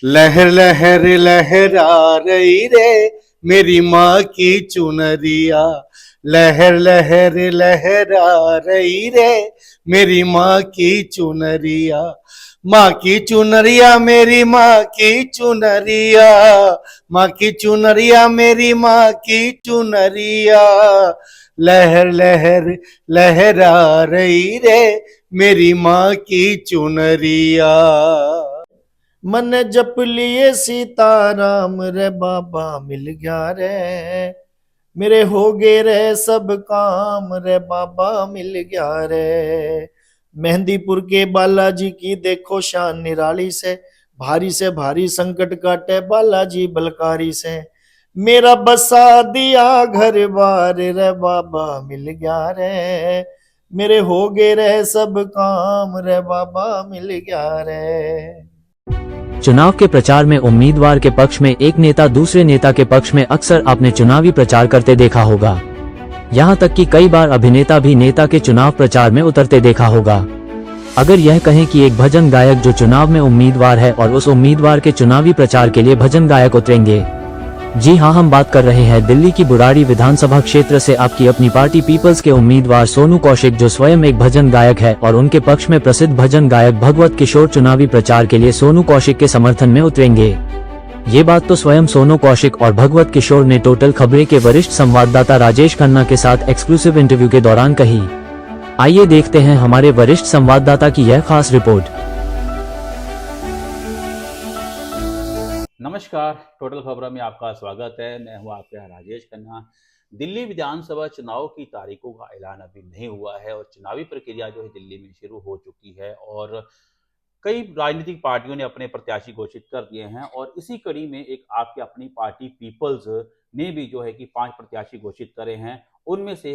लहर लहर लहरा रही रे मेरी माँ की चुनरिया। लहर लहर लहरा रही रे मेरी माँ की चुनरिया। माँ की चुनरिया मेरी माँ की चुनरिया। माँ की चुनरिया मेरी माँ की चुनरिया। लहर लहर लहरा रही रे मेरी माँ की चुनरिया। मन जप लिए सीताराम रे बाबा मिल गया रे, मेरे हो गए रे सब काम रे बाबा मिल गया रे। मेहंदीपुर के बालाजी की देखो शान निराली से भारी संकट काटे बालाजी बलकारी से। मेरा बसा दिया घर बार रे बाबा मिल गया रे, मेरे हो गए रे सब काम रे बाबा मिल गया रे। चुनाव के प्रचार में उम्मीदवार के पक्ष में एक नेता दूसरे नेता के पक्ष में अक्सर आपने चुनावी प्रचार करते देखा होगा। यहाँ तक कि कई बार अभिनेता भी नेता के चुनाव प्रचार में उतरते देखा होगा। अगर यह कहें कि एक भजन गायक जो चुनाव में उम्मीदवार है और उस उम्मीदवार के चुनावी प्रचार के लिए भजन गायक उतरेंगे। जी हाँ, हम बात कर रहे हैं दिल्ली की बुराड़ी विधानसभा क्षेत्र से आपकी अपनी पार्टी पीपल्स के उम्मीदवार सोनू कौशिक, जो स्वयं एक भजन गायक है, और उनके पक्ष में प्रसिद्ध भजन गायक भगवत किशोर चुनावी प्रचार के लिए सोनू कौशिक के समर्थन में उतरेंगे। ये बात तो स्वयं सोनू कौशिक और भगवत किशोर ने टोटल खबरें के वरिष्ठ संवाददाता राजेश खन्ना के साथ एक्सक्लूसिव इंटरव्यू के दौरान कही। आइए देखते हैं हमारे वरिष्ठ संवाददाता की यह खास रिपोर्ट। नमस्कार, टोटल खबरों में आपका स्वागत है। मैं हूं आपके यहाँ राजेश खन्ना। दिल्ली विधानसभा चुनाव की तारीखों का ऐलान अभी नहीं हुआ है और चुनावी प्रक्रिया जो है दिल्ली में शुरू हो चुकी है और कई राजनीतिक पार्टियों ने अपने प्रत्याशी घोषित कर दिए हैं और इसी कड़ी में एक आपकी अपनी पार्टी पीपल्स ने भी जो है कि 5 प्रत्याशी घोषित करे हैं। उनमें से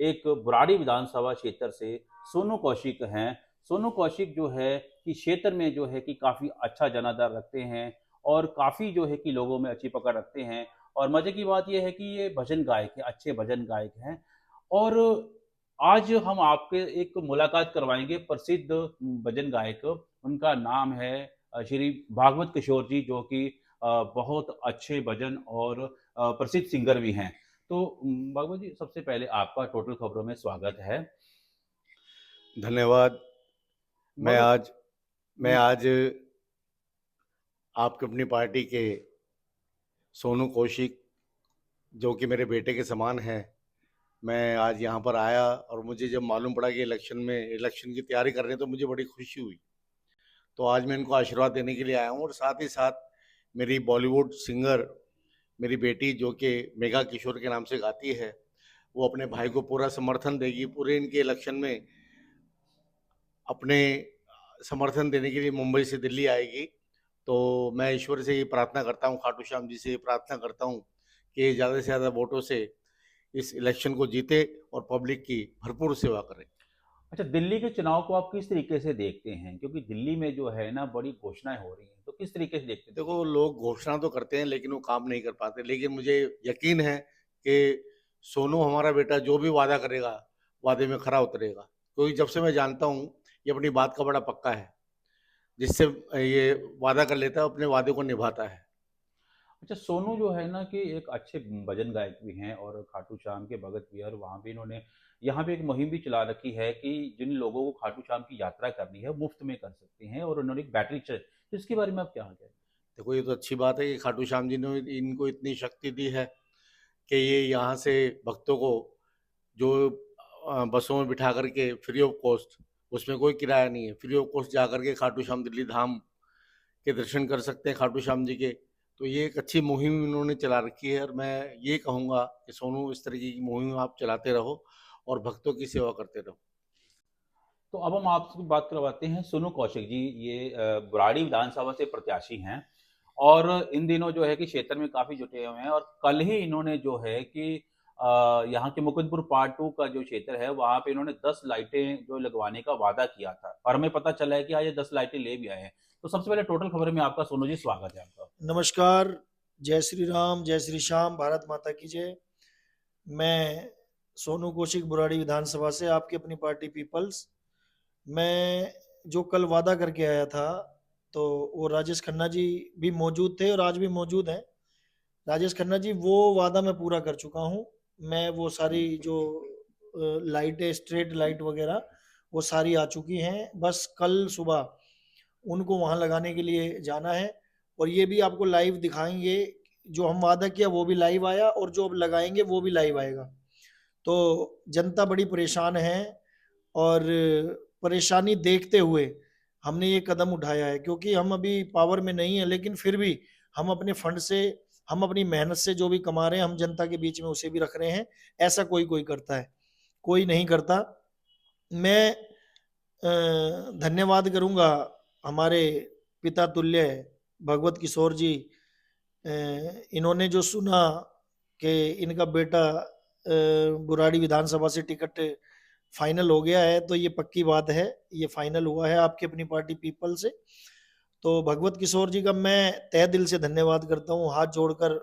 एक बुराड़ी विधानसभा क्षेत्र से सोनू कौशिक हैं। सोनू कौशिक जो है कि क्षेत्र में जो है कि काफ़ी अच्छा जनाधार रखते हैं और काफ़ी जो है कि लोगों में अच्छी पकड़ रखते हैं। और मज़े की बात यह है कि ये भजन गायक है, अच्छे भजन गायक हैं। और आज हम आपके एक मुलाकात करवाएंगे प्रसिद्ध भजन गायक। उनका नाम है श्री भागवत किशोर जी, जो कि बहुत अच्छे भजन और प्रसिद्ध सिंगर भी हैं। तो भागवत जी, सबसे पहले आपका टोटल खबरों में स्वागत है। धन्यवाद। मैं भागवत आज आपकी अपनी पार्टी के सोनू कौशिक, जो कि मेरे बेटे के समान हैं, मैं आज यहाँ पर आया और मुझे जब मालूम पड़ा कि इलेक्शन की तैयारी कर रहे हैं तो मुझे बड़ी खुशी हुई। तो आज मैं इनको आशीर्वाद देने के लिए आया हूँ और साथ ही साथ मेरी बॉलीवुड सिंगर मेरी बेटी, जो कि मेघा किशोर के नाम से गाती है, वो अपने भाई को पूरा समर्थन देगी। पूरे इनके इलेक्शन में अपने समर्थन देने के लिए मुंबई से दिल्ली आएगी। तो मैं ईश्वर से ये प्रार्थना करता हूँ, खाटू श्याम जी से ये प्रार्थना करता हूँ कि ज़्यादा से ज़्यादा वोटों से इस इलेक्शन को जीते और पब्लिक की भरपूर सेवा करें। अच्छा, दिल्ली के चुनाव को आप किस तरीके से देखते हैं? क्योंकि दिल्ली में जो है ना बड़ी घोषणाएं हो रही हैं, तो किस तरीके से देखते हैं दिल्ली देखो, लोग घोषणा तो करते हैं लेकिन वो काम नहीं कर पाते। लेकिन मुझे यकीन है कि सोनू हमारा बेटा जो भी वादा करेगा, वादे में खरा उतरेगा। क्योंकि जब से मैं जानता हूँ, ये अपनी बात का बड़ा पक्का है। जिससे ये वादा कर लेता है, अपने वादे को निभाता है। अच्छा, सोनू जो है ना कि एक अच्छे भजन गायक भी हैं और खाटू श्याम के भगत भी हैं और वहाँ भी इन्होंने यहाँ पे एक मुहिम भी चला रखी है कि जिन लोगों को खाटू श्याम की यात्रा करनी है मुफ्त में कर सकते हैं और उन्होंने एक बैटरी चल, तो इसके बारे में आप क्या कहें? देखो, ये तो अच्छी बात है कि खाटू श्याम जी ने इनको इतनी शक्ति दी है कि ये यहाँ से भक्तों को जो बसों में बिठा करके फ्री ऑफ कॉस्ट, उसमें कोई किराया नहीं है, फ्री ऑफ कॉस्ट जा करके खाटू श्याम दिल्ली धाम के दर्शन कर सकते हैं खाटू श्याम जी के। तो ये एक अच्छी मुहिम इन्होंने चला रखी है और मैं ये कहूँगा कि सोनू, इस तरीके की मुहिम आप चलाते रहो और भक्तों की सेवा करते रहो। तो अब हम आपसे बात करवाते हैं सोनू कौशिक जी। ये बुराड़ी विधानसभा से प्रत्याशी हैं और इन दिनों जो है कि क्षेत्र में काफ़ी जुटे हुए हैं और कल ही इन्होंने जो है कि यहाँ के मुकुंदपुर पार्ट 2 का जो क्षेत्र है वहाँ पे इन्होंने 10 लाइटें जो लगवाने का वादा किया था और हमें पता चला है कि आज ये 10 लाइटें ले भी आए हैं। तो सबसे पहले टोटल खबर में आपका सोनू जी स्वागत है आपका। नमस्कार, जय श्री राम, जय श्री श्याम, भारत माता की जय। मैं सोनू कौशिक बुराड़ी विधानसभा से, आपकी अपनी पार्टी पीपल्स। मैं जो कल वादा करके आया था, तो वो राजेश खन्ना जी भी मौजूद थे और आज भी मौजूद हैं। राजेश खन्ना जी, वो वादा मैं पूरा कर चुका हूँ। मैं वो सारी जो लाइटें, स्ट्रेट लाइट वगैरह, वो सारी आ चुकी हैं। बस कल सुबह उनको वहां लगाने के लिए जाना है और ये भी आपको लाइव दिखाएंगे। जो हम वादा किया वो भी लाइव आया और जो अब लगाएंगे वो भी लाइव आएगा। तो जनता बड़ी परेशान है और परेशानी देखते हुए हमने ये कदम उठाया है, क्योंकि हम अभी पावर में नहीं है, लेकिन फिर भी हम अपने फंड से, हम अपनी मेहनत से जो भी कमा रहे हैं, हम जनता के बीच में उसे भी रख रहे हैं। ऐसा कोई कोई करता है, कोई नहीं करता। मैं धन्यवाद करूंगा हमारे पिता तुल्य भगवत किशोर जी। इन्होंने जो सुना कि इनका बेटा बुराड़ी विधानसभा से टिकट फाइनल हो गया है, तो ये पक्की बात है, ये फाइनल हुआ है आपकी अपनी पार्टी पीपल से। तो भगवत किशोर जी का मैं तहे दिल से धन्यवाद करता हूँ, हाथ जोड़कर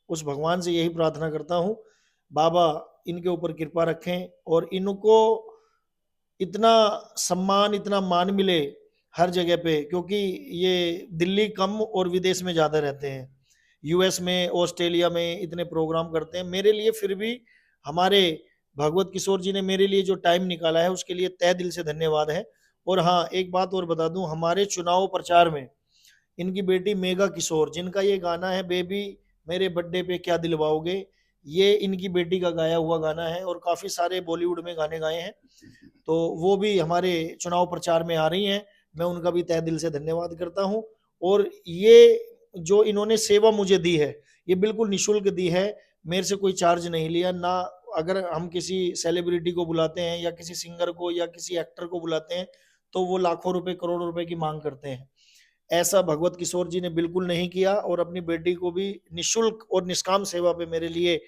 उस भगवान से यही प्रार्थना करता हूँ, बाबा इनके ऊपर कृपा रखें और इनको इतना सम्मान, इतना मान मिले हर जगह पे, क्योंकि ये दिल्ली कम और विदेश में ज्यादा रहते हैं। यूएस में, ऑस्ट्रेलिया में इतने प्रोग्राम करते हैं। मेरे लिए फिर भी हमारे भगवत किशोर जी ने मेरे लिए जो टाइम निकाला है उसके लिए तहे दिल से धन्यवाद है। और हाँ, एक बात और बता दूं, हमारे चुनाव प्रचार में इनकी बेटी मेगा किशोर, जिनका ये गाना है बेबी मेरे बर्थडे पे क्या दिलवाओगे, ये इनकी बेटी का गाया हुआ गाना है और काफी सारे बॉलीवुड में गाने गाए हैं। तो वो भी हमारे चुनाव प्रचार में आ रही हैं। मैं उनका भी तहे दिल से धन्यवाद करता हूं। और ये जो इन्होंने सेवा मुझे दी है, ये बिल्कुल निशुल्क दी है, मेरे से कोई चार्ज नहीं लिया ना। अगर हम किसी सेलिब्रिटी को बुलाते हैं या किसी सिंगर को या किसी एक्टर को बुलाते हैं तो वो लाखों रुपए, करोड़ों रुपए की मांग करते हैं। ऐसा भगवत किशोर जी ने बिल्कुल नहीं किया और अपनी बेटी को भी निशुल्क और निष्काम सेवा पे मेरे लिए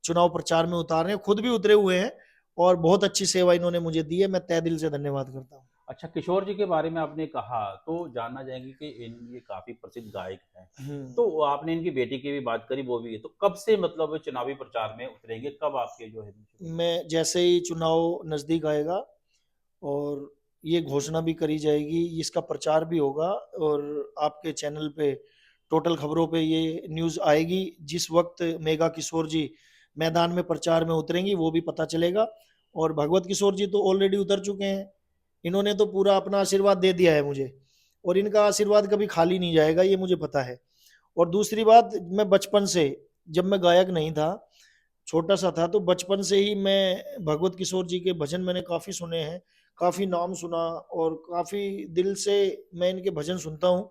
चुनाव प्रचार में उतारे हैं, खुद भी उतरे हुए हैं और बहुत अच्छी सेवा इन्होंने मुझे दी है। मैं तहे दिल से धन्यवाद करता हूँ। अच्छा, किशोर जी के बारे में आपने कहा तो जानना चाहेंगे कि ये काफी प्रसिद्ध गायक हैं, तो आपने इनकी बेटी की भी बात करी, वो भी है, तो कब से मतलब चुनावी प्रचार में उतरेंगे, कब आपके जो है? मैं जैसे ही चुनाव नजदीक आएगा और ये घोषणा भी करी जाएगी, इसका प्रचार भी होगा और आपके चैनल पे, टोटल खबरों पे ये न्यूज आएगी। जिस वक्त मेगा किशोर जी मैदान में प्रचार में उतरेंगी वो भी पता चलेगा। और भगवत किशोर जी तो ऑलरेडी उतर चुके हैं, इन्होंने तो पूरा अपना आशीर्वाद दे दिया है मुझे और इनका आशीर्वाद कभी खाली नहीं जाएगा, ये मुझे पता है। और दूसरी बात, मैं बचपन से, जब मैं गायक नहीं था, छोटा सा था, तो बचपन से ही मैं भगवत किशोर जी के भजन मैंने काफी सुने हैं, काफी नाम सुना और काफी दिल से मैं इनके भजन सुनता हूँ।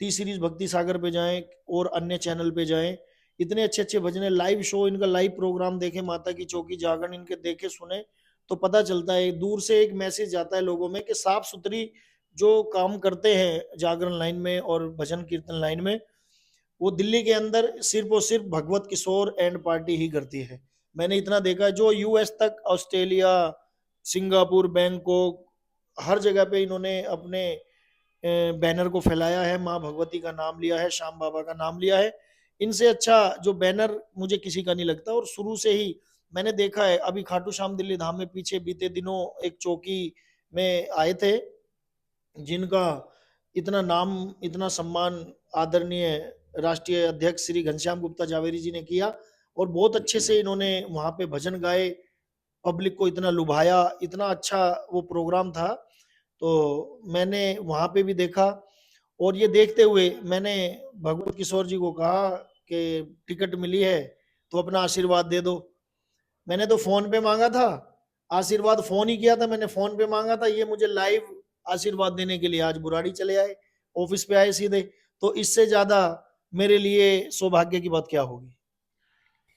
टी सीरीज भक्ति सागर पे जाएं और अन्य चैनल पे जाएं, इतने अच्छे अच्छे भजन है। लाइव शो, इनका लाइव प्रोग्राम देखें, माता की चौकी जागरण इनके देखे सुने तो पता चलता है, दूर से एक मैसेज जाता है लोगों में कि साफ सुथरी जो काम करते हैं जागरण लाइन में और भजन कीर्तन लाइन में, वो दिल्ली के अंदर सिर्फ और सिर्फ भगवत किशोर एंड पार्टी ही करती है। मैंने इतना देखा है, जो यूएस तक, ऑस्ट्रेलिया, सिंगापुर, बैंकॉक, हर जगह पे इन्होंने अपने बैनर को फैलाया है, माँ भगवती का नाम लिया है, श्याम बाबा का नाम लिया है। इनसे अच्छा जो बैनर मुझे किसी का नहीं लगता। और शुरू से ही मैंने देखा है, अभी खाटू श्याम दिल्ली धाम में पीछे बीते दिनों एक चौकी में आए थे, जिनका इतना नाम, इतना सम्मान आदरणीय राष्ट्रीय अध्यक्ष श्री घनश्याम गुप्ता जावेरी जी ने किया और बहुत अच्छे से इन्होंने वहां पे भजन गाए, पब्लिक को इतना लुभाया, इतना अच्छा वो प्रोग्राम था। तो मैंने वहां पे भी देखा और ये देखते हुए मैंने भगवत किशोर जी को कहा कि टिकट मिली है तो अपना आशीर्वाद दे दो। मैंने तो फोन पे मांगा था आशीर्वाद, फोन ही किया था मैंने, फोन पे मांगा था, ये मुझे लाइव आशीर्वाद देने के लिए आज बुराड़ी चले आए, ऑफिस पे आए सीधे। तो इससे ज्यादा मेरे लिए सौभाग्य की बात क्या होगी।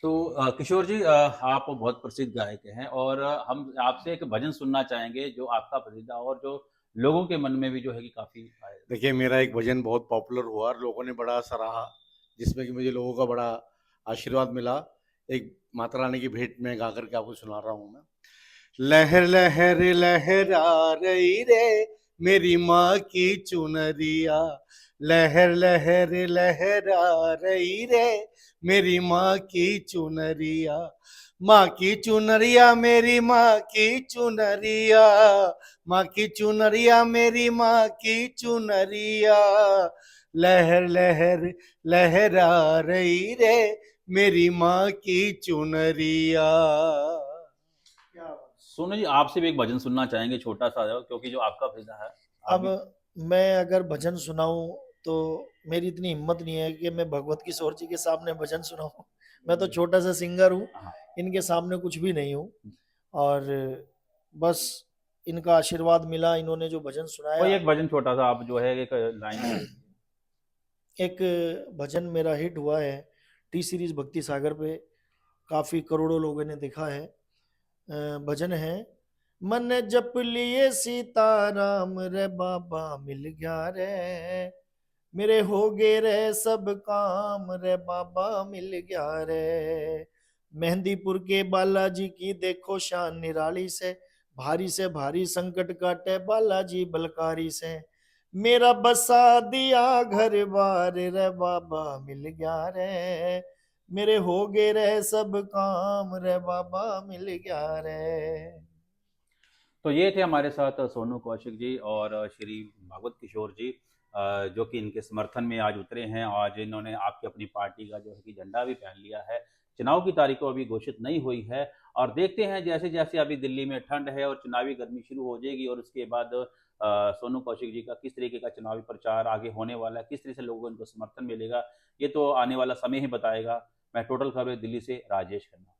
तो किशोर जी, आप बहुत प्रसिद्ध गायक हैं और हम आपसे एक भजन सुनना चाहेंगे जो आपका प्रसिद्ध और जो लोगों के मन में भी जो है कि काफी देखिए, मेरा एक भजन बहुत पॉपुलर हुआ और लोगों ने बड़ा सराहा, जिसमें कि मुझे लोगों का बड़ा आशीर्वाद मिला। एक माता रानी की भेंट में गा करके आपको सुना रहा हूँ मैं। लहर लहर लहरा रही रे मेरी माँ की चुनरिया, लहर लहर लहरा रही रे मेरी माँ की चुनरिया, माँ की चुनरिया मेरी माँ की चुनरिया, माँ की चुनरिया मेरी माँ की चुनरिया, लहर लहर लहरा रही रे मेरी माँ की चुनरिया। क्या बात। सोनू जी, आपसे भी एक भजन सुनना चाहेंगे, छोटा सा, क्योंकि जो आपका भजन है आप अब भी। मैं अगर भजन सुनाऊं तो मेरी इतनी हिम्मत नहीं है कि मैं भगवत किशोर जी के सामने भजन सुनाऊं। मैं तो छोटा सा सिंगर हूँ, हाँ, इनके सामने कुछ भी नहीं हूँ। और बस इनका आशीर्वाद मिला, इन्होंने जो भजन कोई सुनाया। एक भजन छोटा सा आप जो है एक लाइन गा दीजिए। एक भजन मेरा हिट हुआ है टी सीरीज भक्ति सागर पे, काफी करोड़ों लोगों ने देखा है। भजन है, मन जप लिए सीताराम रे बाबा मिल गया रे, मेरे हो गए रे सब काम रे बाबा मिल गया रे। मेहंदीपुर के बालाजी की देखो शान निराली से भारी संकट काटे बालाजी बलकारी से, मेरा बसा दिया घर बार रे बाबा मिल गया रे, मेरे हो गए रे सब काम रे बाबा मिल गया रे। तो ये थे हमारे साथ सोनू कौशिक जी और श्री भागवत किशोर जी, जो कि इनके समर्थन में आज उतरे हैं। आज इन्होंने आपकी अपनी पार्टी का जो है कि झंडा भी पहन लिया है। चुनाव की तारीख अभी घोषित नहीं हुई है और देखते हैं जैसे जैसे अभी दिल्ली में ठंड है और चुनावी गर्मी शुरू हो जाएगी और उसके बाद सोनू कौशिक जी का किस तरीके का चुनावी प्रचार आगे होने वाला है, किस तरह से लोगों को इनको समर्थन मिलेगा, ये तो आने वाला समय ही बताएगा। मैं टोटल खबर दिल्ली से राजेश खन्ना।